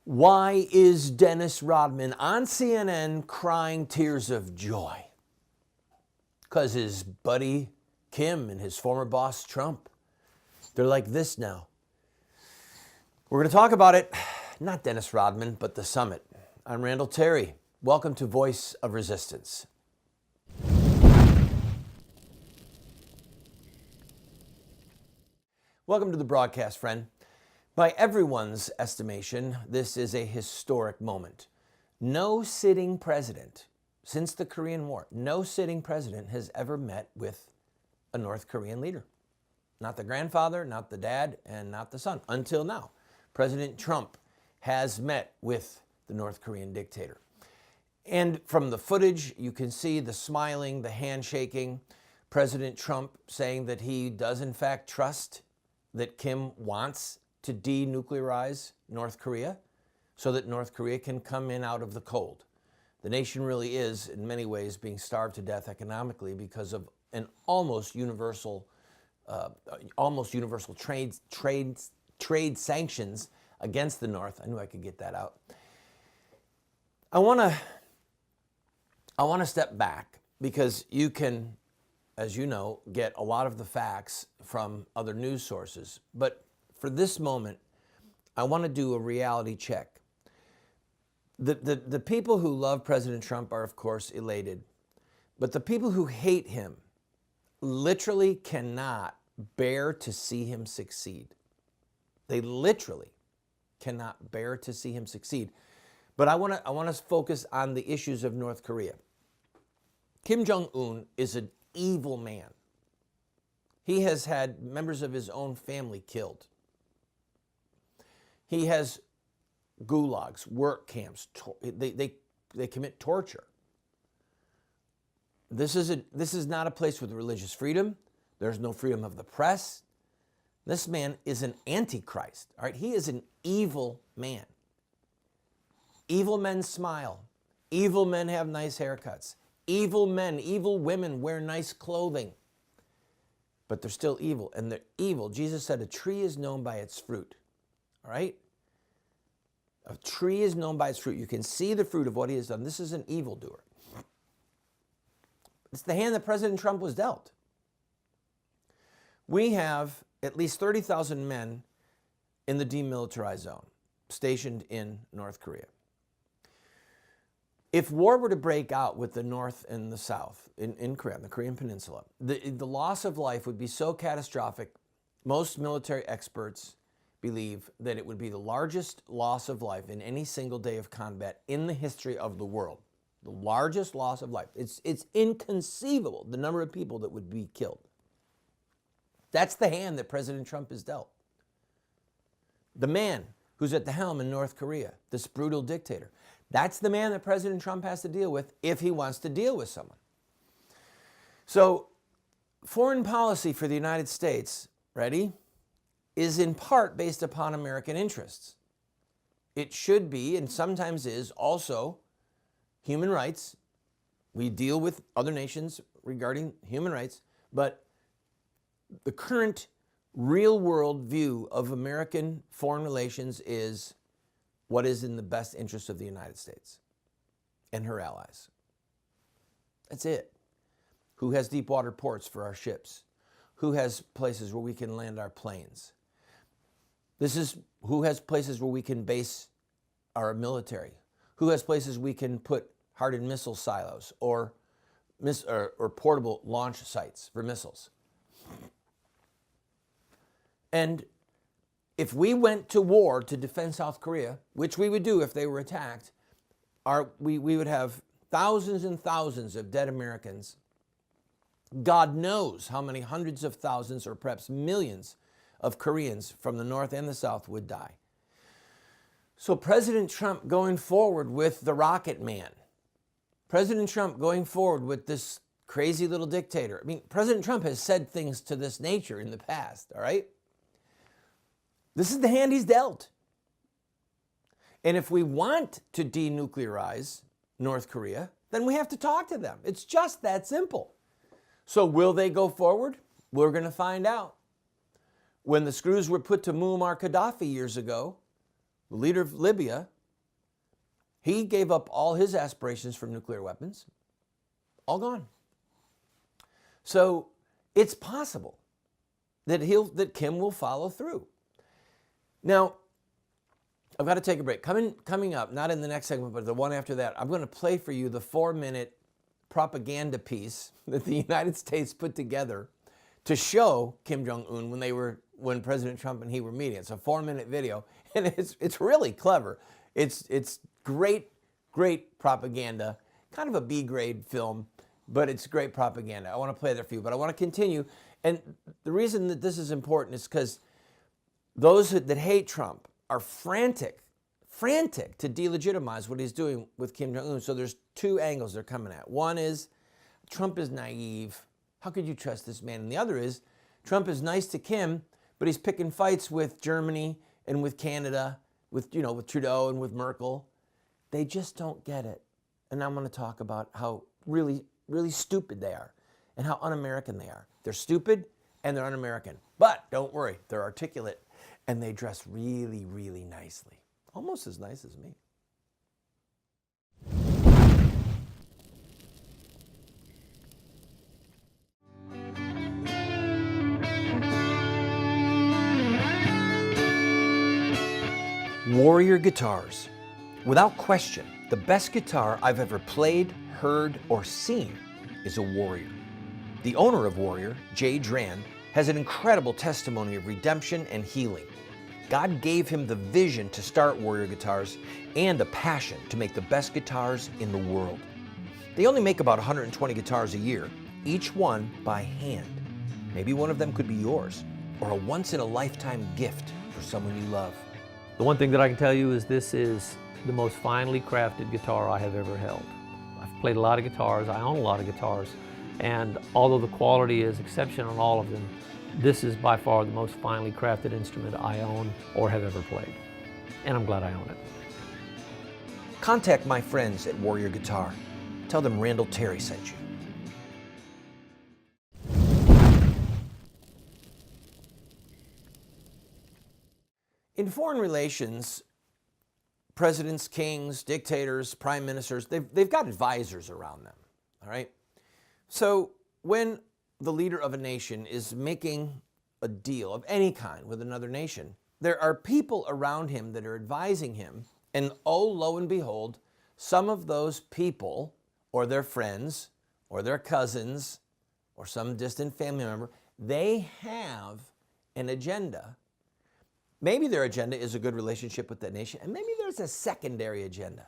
Why is Dennis Rodman on CNN crying tears of joy? Because his buddy Kim and his former boss Trump, they're like this now. We're going to talk about it, not Dennis Rodman, but the summit. I'm Randall Terry. Welcome to Voice of Resistance. Welcome to the broadcast, friend. By everyone's estimation, this is a historic moment. No sitting president, since the Korean War, no sitting president has ever met with a North Korean leader. Not the grandfather, not the dad, and not the son, until now. President Trump has met with the North Korean dictator. And from the footage, you can see the smiling, the handshaking, President Trump saying that he does in fact trust that Kim wants to denuclearize North Korea so that North Korea can come in out of the cold. The nation really is, in many ways, being starved to death economically because of an almost universal trade sanctions against the North. I knew I could get that out. I want to step back because you can, as you know, get a lot of the facts from other news sources. But for this moment, I want to do a reality check. The people who love President Trump are, of course, elated. But the people who hate him literally cannot bear to see him succeed. They literally cannot bear to see him succeed. But I want to focus on the issues of North Korea. Kim Jong-un is an evil man. He has had members of his own family killed. He has gulags, work camps. They commit torture. This is not a place with religious freedom. There's no freedom of the press. This man is an antichrist. All right, he is an evil man. Evil men smile. Evil men have nice haircuts. Evil men, evil women wear nice clothing. But they're still evil, and they're evil. Jesus said a tree is known by its fruit. All right? A tree is known by its fruit. You can see the fruit of what he has done. This is an evildoer. It's the hand that President Trump was dealt. We have at least 30,000 men in the demilitarized zone stationed in North Korea. If war were to break out with the North and the South in Korea, the Korean Peninsula, the loss of life would be so catastrophic, most military experts believe that it would be the largest loss of life in any single day of combat in the history of the world. The largest loss of life. It's inconceivable, the number of people that would be killed. That's the hand that President Trump is dealt. The man who's at the helm in North Korea, this brutal dictator, that's the man that President Trump has to deal with if he wants to deal with someone. So, foreign policy for the United States, ready, is in part based upon American interests. It should be, and sometimes is, also human rights. We deal with other nations regarding human rights, but the current real-world view of American foreign relations is what is in the best interest of the United States and her allies. That's it. Who has deep water ports for our ships? Who has places where we can land our planes? This is who has places where we can base our military? Who has places we can put hardened missile silos or portable launch sites for missiles? And if we went to war to defend South Korea, which we would do if they were attacked, we would have thousands and thousands of dead Americans. God knows how many hundreds of thousands or perhaps millions of Koreans from the North and the South would die. So President Trump going forward with the Rocket Man, President Trump going forward with this crazy little dictator. I mean, President Trump has said things to this nature in the past, all right? This is the hand he's dealt. And if we want to denuclearize North Korea, then we have to talk to them. It's just that simple. So will they go forward? We're going to find out. When the screws were put to Muammar Gaddafi years ago, the leader of Libya, He gave up all his aspirations for nuclear weapons, all gone. So it's possible that Kim will follow through. Now, I've got to take a break. Coming up, not in the next segment, but the one after that, I'm going to play for you the 4-minute propaganda piece that the United States put together to show Kim Jong-un when President Trump and he were meeting. It's a 4-minute video, and it's really clever. It's great propaganda, kind of a B-grade film, but it's great propaganda. I want to play that for you, but I want to continue. And the reason that this is important is because those that hate Trump are frantic to delegitimize what he's doing with Kim Jong-un. So there's two angles they're coming at. One is Trump is naive. How could you trust this man? And the other is Trump is nice to Kim, but he's picking fights with Germany and with Canada, with Trudeau and with Merkel. They just don't get it. And I'm going to talk about how really stupid they are and how un-American they are. They're stupid and they're un-American. But don't worry, they're articulate and they dress really, really nicely. Almost as nice as me. Warrior guitars. Without question, the best guitar I've ever played, heard, or seen is a Warrior. The owner of Warrior, Jay Dran, has an incredible testimony of redemption and healing. God gave him the vision to start Warrior Guitars and a passion to make the best guitars in the world. They only make about 120 guitars a year, each one by hand. Maybe one of them could be yours, or a once-in-a-lifetime gift for someone you love. The one thing that I can tell you is this is the most finely crafted guitar I have ever held. I've played a lot of guitars, I own a lot of guitars, and although the quality is exceptional on all of them, this is by far the most finely crafted instrument I own or have ever played. And I'm glad I own it. Contact my friends at Warrior Guitar. Tell them Randall Terry sent you. In foreign relations, presidents, kings, dictators, prime ministers, they've got advisors around them, all right? So when the leader of a nation is making a deal of any kind with another nation, there are people around him that are advising him, and oh, lo and behold, some of those people, or their friends, or their cousins, or some distant family member, they have an agenda. Maybe their agenda is a good relationship with that nation, and maybe there's a secondary agenda.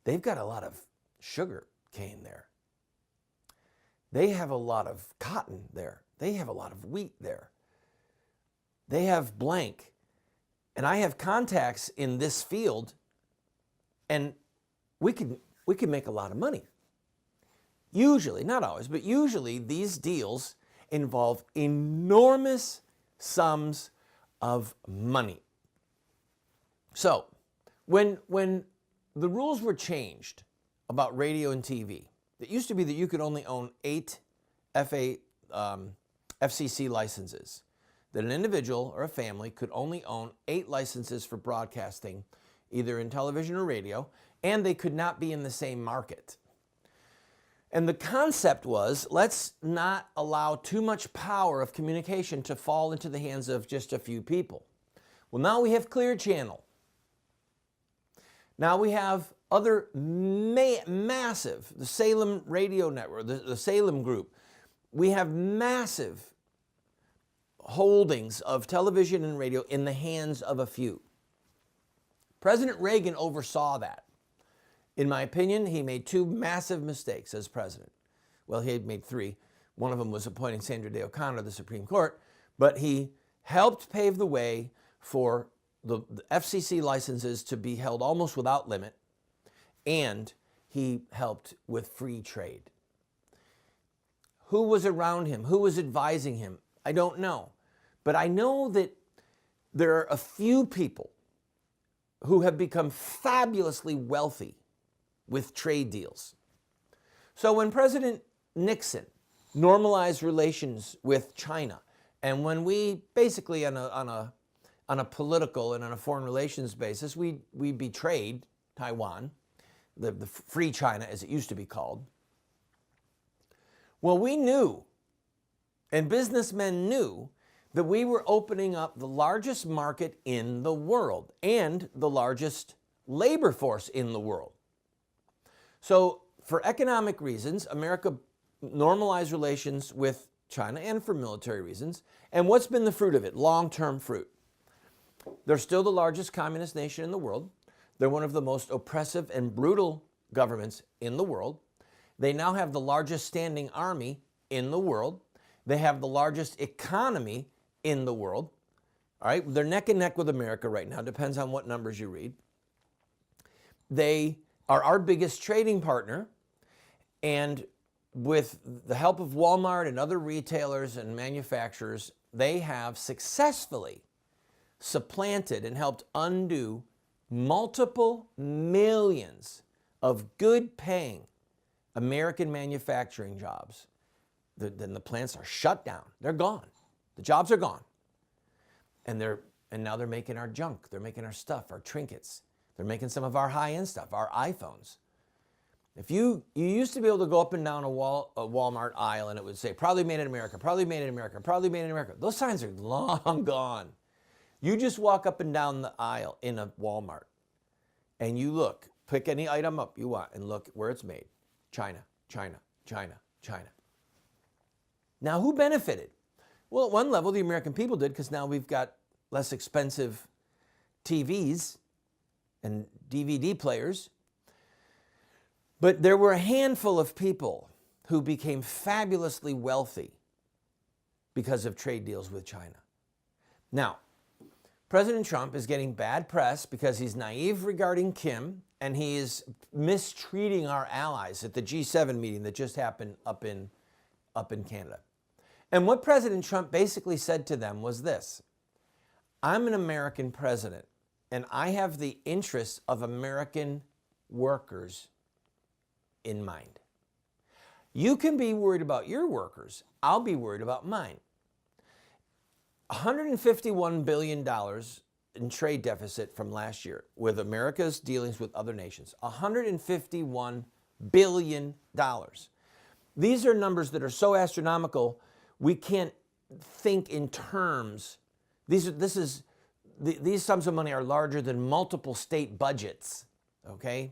They've got a lot of sugar cane there. They have a lot of cotton there. They have a lot of wheat there. They have blank. And I have contacts in this field, and we can make a lot of money. Usually, not always, but usually these deals involve enormous sums of money. So, when the rules were changed about radio and TV, it used to be that you could only own 8 FCC licenses, that an individual or a family could only own 8 licenses for broadcasting, either in television or radio, and they could not be in the same market. And the concept was, let's not allow too much power of communication to fall into the hands of just a few people. Well, now we have Clear Channel. Now we have other massive, the Salem Radio Network, the Salem Group. We have massive holdings of television and radio in the hands of a few. President Reagan oversaw that. In my opinion, he made 2 massive mistakes as president. Well, he had made 3. One of them was appointing Sandra Day O'Connor to the Supreme Court, but he helped pave the way for the FCC licenses to be held almost without limit, and he helped with free trade. Who was around him? Who was advising him? I don't know. But I know that there are a few people who have become fabulously wealthy with trade deals. So when President Nixon normalized relations with China, and when we basically on a political and on a foreign relations basis, we betrayed Taiwan, the free China as it used to be called. Well, we knew, and businessmen knew, that we were opening up the largest market in the world and the largest labor force in the world. So for economic reasons, America normalized relations with China and for military reasons. And what's been the fruit of it? Long-term fruit. They're still the largest communist nation in the world. They're one of the most oppressive and brutal governments in the world. They now have the largest standing army in the world. They have the largest economy in the world. All right, they're neck and neck with America right now. Depends on what numbers you read. They are our biggest trading partner, and with the help of Walmart and other retailers and manufacturers, they have successfully supplanted and helped undo multiple millions of good-paying American manufacturing jobs. Then the plants are shut down. They're gone. The jobs are gone. And now they're making our junk. They're making our stuff, our trinkets. They're making some of our high-end stuff, our iPhones. If you used to be able to go up and down a Walmart aisle and it would say, proudly made in America, proudly made in America, proudly made in America. Those signs are long gone. You just walk up and down the aisle in a Walmart and you look, pick any item up you want and look where it's made. China, China, China, China. Now, who benefited? Well, at one level, the American people did, because now we've got less expensive TVs and DVD players. But there were a handful of people who became fabulously wealthy because of trade deals with China. Now, President Trump is getting bad press because he's naive regarding Kim, and he is mistreating our allies at the G7 meeting that just happened up in Canada. And what President Trump basically said to them was this: I'm an American president, and I have the interests of American workers in mind. You can be worried about your workers. I'll be worried about mine. $151 billion in trade deficit from last year with America's dealings with other nations. $151 billion. These are numbers that are so astronomical, we can't think in terms. These sums of money are larger than multiple state budgets, okay?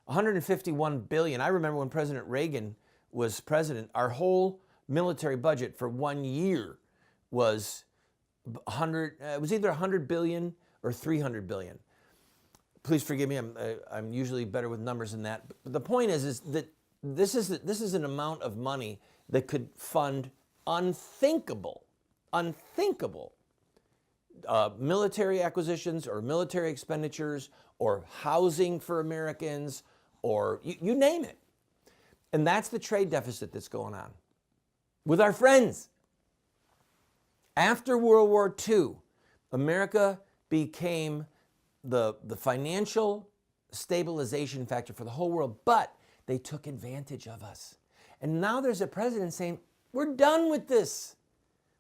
151 billion. I remember when President Reagan was president, our whole military budget for 1 year was it was either 100 billion or 300 billion. Please forgive me, I'm usually better with numbers than that. But the point is that this is an amount of money that could fund unthinkable military acquisitions or military expenditures or housing for Americans or you name it. And that's the trade deficit that's going on with our friends. After World War II, America became the financial stabilization factor for the whole world, but they took advantage of us. And now there's a president saying, we're done with this.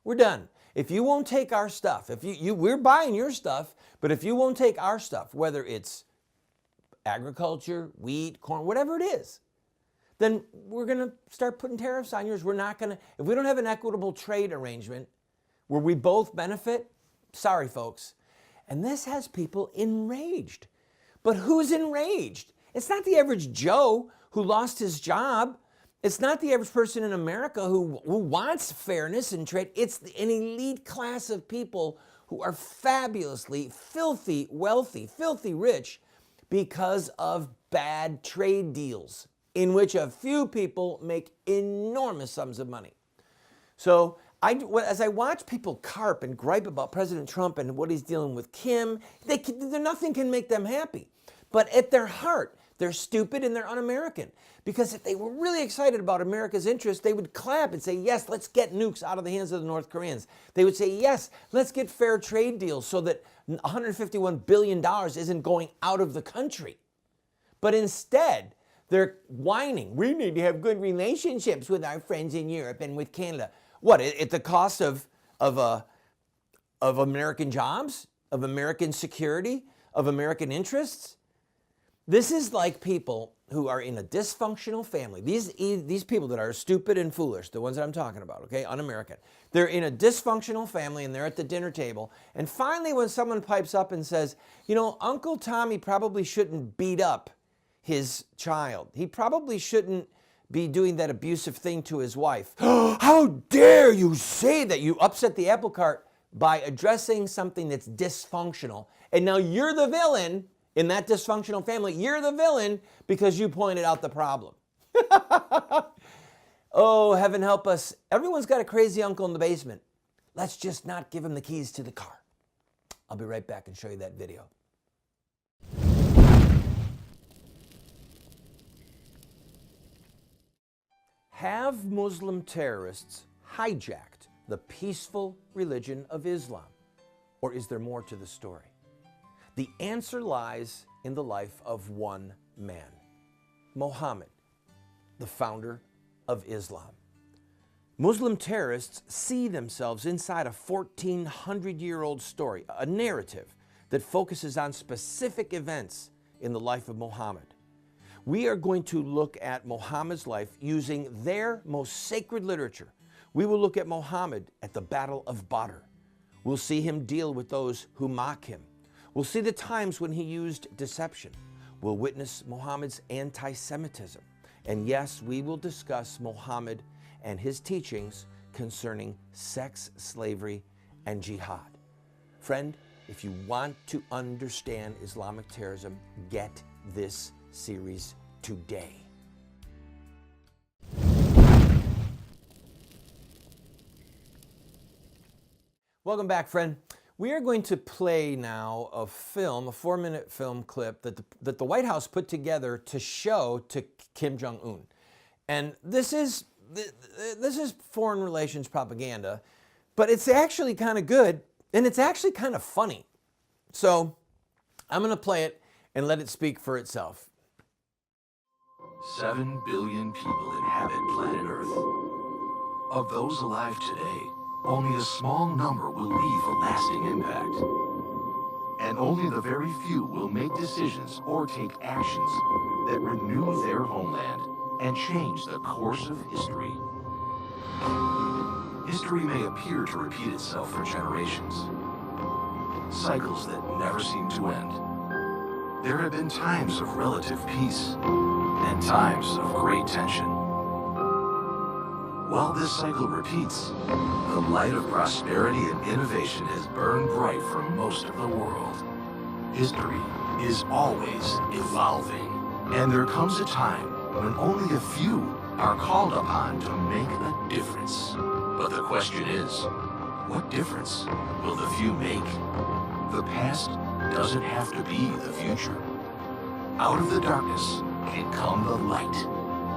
We're done. If you won't take our stuff, if we're buying your stuff, but if you won't take our stuff, whether it's agriculture, wheat, corn, whatever it is, then we're going to start putting tariffs on yours. We're not going to, if we don't have an equitable trade arrangement where we both benefit, sorry, folks. And this has people enraged. But who's enraged? It's not the average Joe who lost his job. It's not the average person in America who wants fairness in trade. It's an elite class of people who are fabulously, filthy, wealthy, filthy rich because of bad trade deals in which a few people make enormous sums of money. So as I watch people carp and gripe about President Trump and what he's dealing with Kim, nothing can make them happy. But at their heart, they're stupid and they're un-American. Because if they were really excited about America's interests, they would clap and say, yes, let's get nukes out of the hands of the North Koreans. They would say, yes, let's get fair trade deals so that $151 billion isn't going out of the country. But instead, they're whining. We need to have good relationships with our friends in Europe and with Canada. What, at the cost of American jobs, of American security, of American interests? This is like people who are in a dysfunctional family. These people that are stupid and foolish, the ones that I'm talking about, okay, un-American. They're in a dysfunctional family and they're at the dinner table. And finally, when someone pipes up and says, you know, Uncle Tommy probably shouldn't beat up his child. He probably shouldn't be doing that abusive thing to his wife. How dare you say that? You upset the apple cart by addressing something that's dysfunctional. And now you're the villain in that dysfunctional family. You're the villain because you pointed out the problem. Oh, heaven help us. Everyone's got a crazy uncle in the basement. Let's just not give him the keys to the car. I'll be right back and show you that video. Have Muslim terrorists hijacked the peaceful religion of Islam? Or is there more to the story? The answer lies in the life of one man, Muhammad, the founder of Islam. Muslim terrorists see themselves inside a 1,400-year-old story, a narrative that focuses on specific events in the life of Muhammad. We are going to look at Muhammad's life using their most sacred literature. We will look at Muhammad at the Battle of Badr. We'll see him deal with those who mock him. We'll see the times when he used deception. We'll witness Muhammad's anti-Semitism. And yes, we will discuss Muhammad and his teachings concerning sex, slavery, and jihad. Friend, if you want to understand Islamic terrorism, get this series today. Welcome back, friend. We are going to play now a film, a 4-minute film clip that the White House put together to show to Kim Jong-un. And this is foreign relations propaganda, but it's actually kind of good, and it's actually kind of funny. So I'm going to play it and let it speak for itself. 7 billion people inhabit planet Earth. Of those alive today, only a small number will leave a lasting impact. And only the very few will make decisions or take actions that renew their homeland and change the course of history. History may appear to repeat itself for generations. Cycles that never seem to end. There have been times of relative peace and times of great tension. While this cycle repeats, the light of prosperity and innovation has burned bright for most of the world. History is always evolving, and there comes a time when only a few are called upon to make a difference. But the question is, what difference will the few make? The past doesn't have to be the future. Out of the darkness can come the light,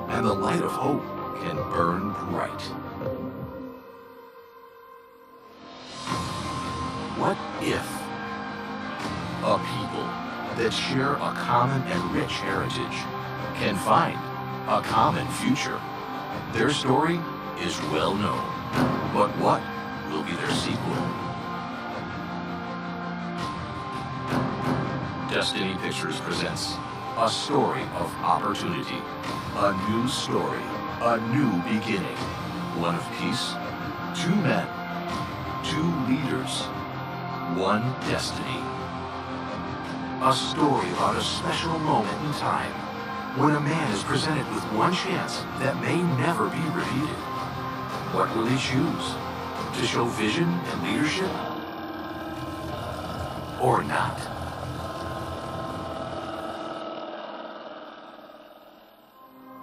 and the light of hope can burn bright. What if a people that share a common and rich heritage can find a common future? Their story is well known, but what will be their sequel? Destiny Pictures presents a story of opportunity, a new story, a new beginning, one of peace, 2 men, 2 leaders, 1 destiny. A story about a special moment in time when a man is presented with one chance that may never be repeated. What will he choose? To show vision and leadership? Or not?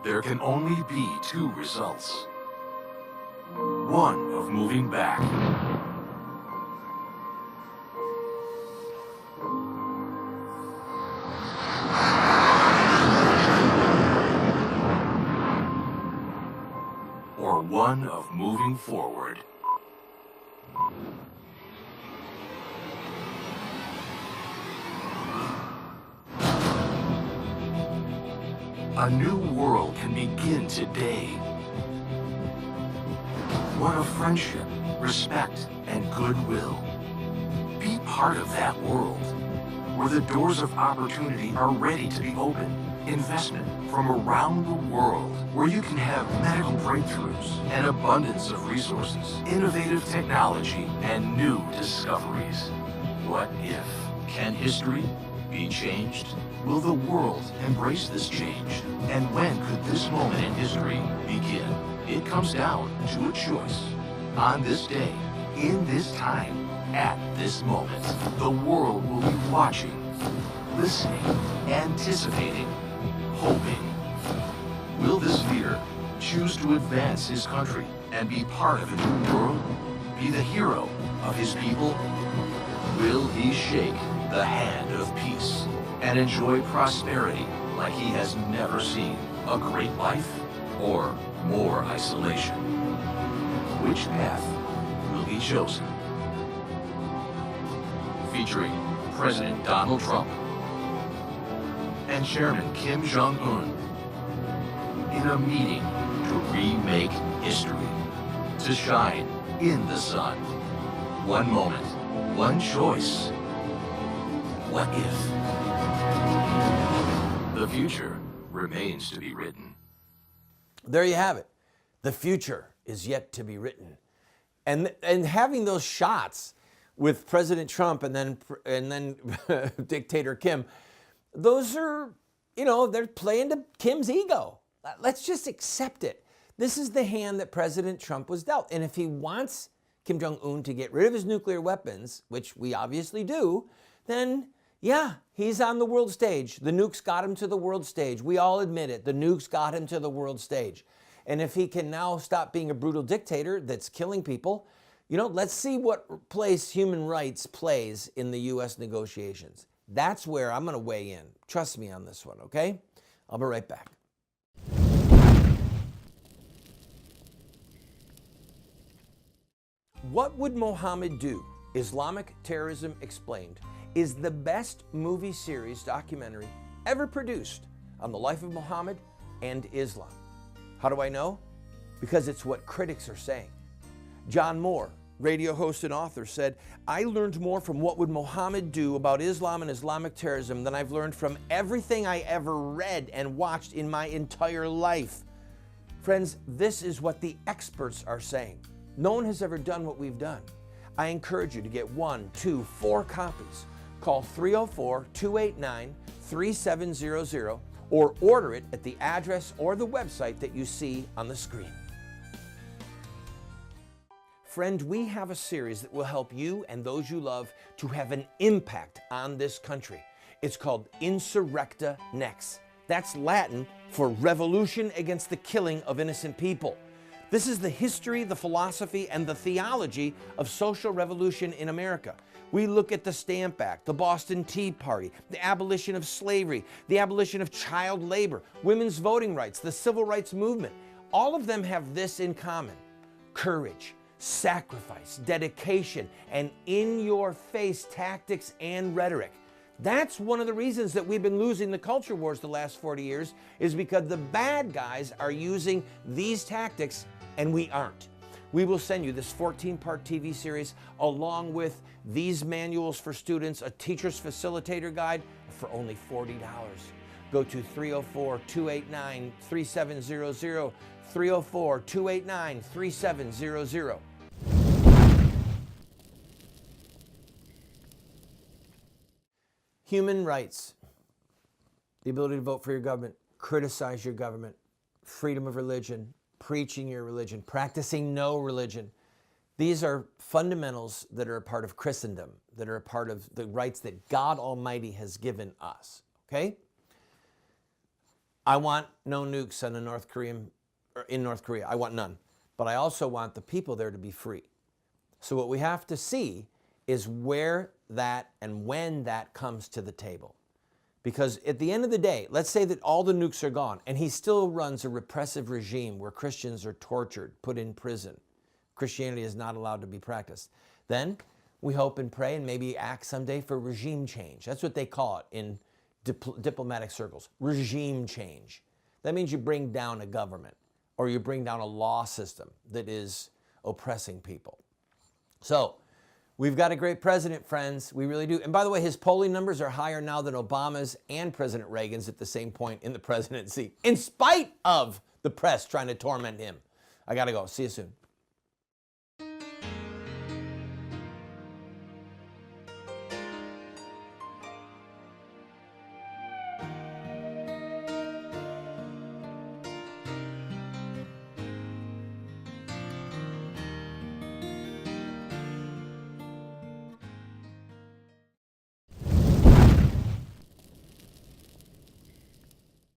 There can only be 2 results. One of moving back. Or one of moving forward. A new world can begin today. One of friendship, respect, and goodwill. Be part of that world. where the doors of opportunity are ready to be opened. Investment from around the world, where you can have medical breakthroughs, an abundance of resources, innovative technology, and new discoveries. What if? Can history be changed? Will the world embrace this change? And when could this moment in history begin? It comes down to a choice. On this day, in this time, at this moment, the world will be watching, listening, anticipating, hoping. Will this leader choose to advance his country and be part of a new world? Be the hero of his people? Will he shake the hand of peace and enjoy prosperity like he has never seen? A great life or more isolation? Which path will be chosen? Featuring President Donald Trump and Chairman Kim Jong-un in a meeting to remake history, to shine in the sun. One moment, one choice. What if? The future remains to be written. There you have it. The future is yet to be written. And having those shots with President Trump and then dictator Kim, those are, they're playing to Kim's ego. Let's just accept it. This is the hand that President Trump was dealt. And if he wants Kim Jong-un to get rid of his nuclear weapons, which we obviously do, then yeah, he's on the world stage. The nukes got him to the world stage. We all admit it. The nukes got him to the world stage. And if he can now stop being a brutal dictator that's killing people, let's see what place human rights plays in the U.S. negotiations. That's where I'm going to weigh in. Trust me on this one, okay? I'll be right back. What Would Mohammed Do? Islamic Terrorism Explained is the best movie series documentary ever produced on the life of Muhammad and Islam. How do I know? Because it's what critics are saying. John Moore, radio host and author, said, "I learned more from What Would Mohammed Do about Islam and Islamic terrorism than I've learned from everything I ever read and watched in my entire life." Friends, this is what the experts are saying. No one has ever done what we've done. I encourage you to get 1, 2, 4 copies. Call 304-289-3700 or order it at the address or the website that you see on the screen. Friend, we have a series that will help you and those you love to have an impact on this country. It's called Insurrecta Nex. That's Latin for revolution against the killing of innocent people. This is the history, the philosophy, and the theology of social revolution in America. We look at the Stamp Act, the Boston Tea Party, the abolition of slavery, the abolition of child labor, women's voting rights, the civil rights movement. All of them have this in common: courage, sacrifice, dedication, and in-your-face tactics and rhetoric. That's one of the reasons that we've been losing the culture wars the last 40 years, is because the bad guys are using these tactics and we aren't. We will send you this 14-part TV series along with these manuals for students, a teacher's facilitator guide for only $40. Go to 304-289-3700, 304-289-3700. Human rights, the ability to vote for your government, criticize your government, freedom of religion, preaching your religion, practicing no religion. These are fundamentals that are a part of Christendom, that are a part of the rights that God Almighty has given us, okay? I want no nukes on in North Korea. I want none. But I also want the people there to be free. So what we have to see is where that and when that comes to the table. Because at the end of the day, let's say that all the nukes are gone and he still runs a repressive regime where Christians are tortured, put in prison. Christianity is not allowed to be practiced. Then we hope and pray and maybe act someday for regime change. That's what they call it in diplomatic circles, regime change. That means you bring down a government or you bring down a law system that is oppressing people. So We've got a great president, friends. We really do. And by the way, his polling numbers are higher now than Obama's and President Reagan's at the same point in the presidency, in spite of the press trying to torment him. I got to go. See you soon.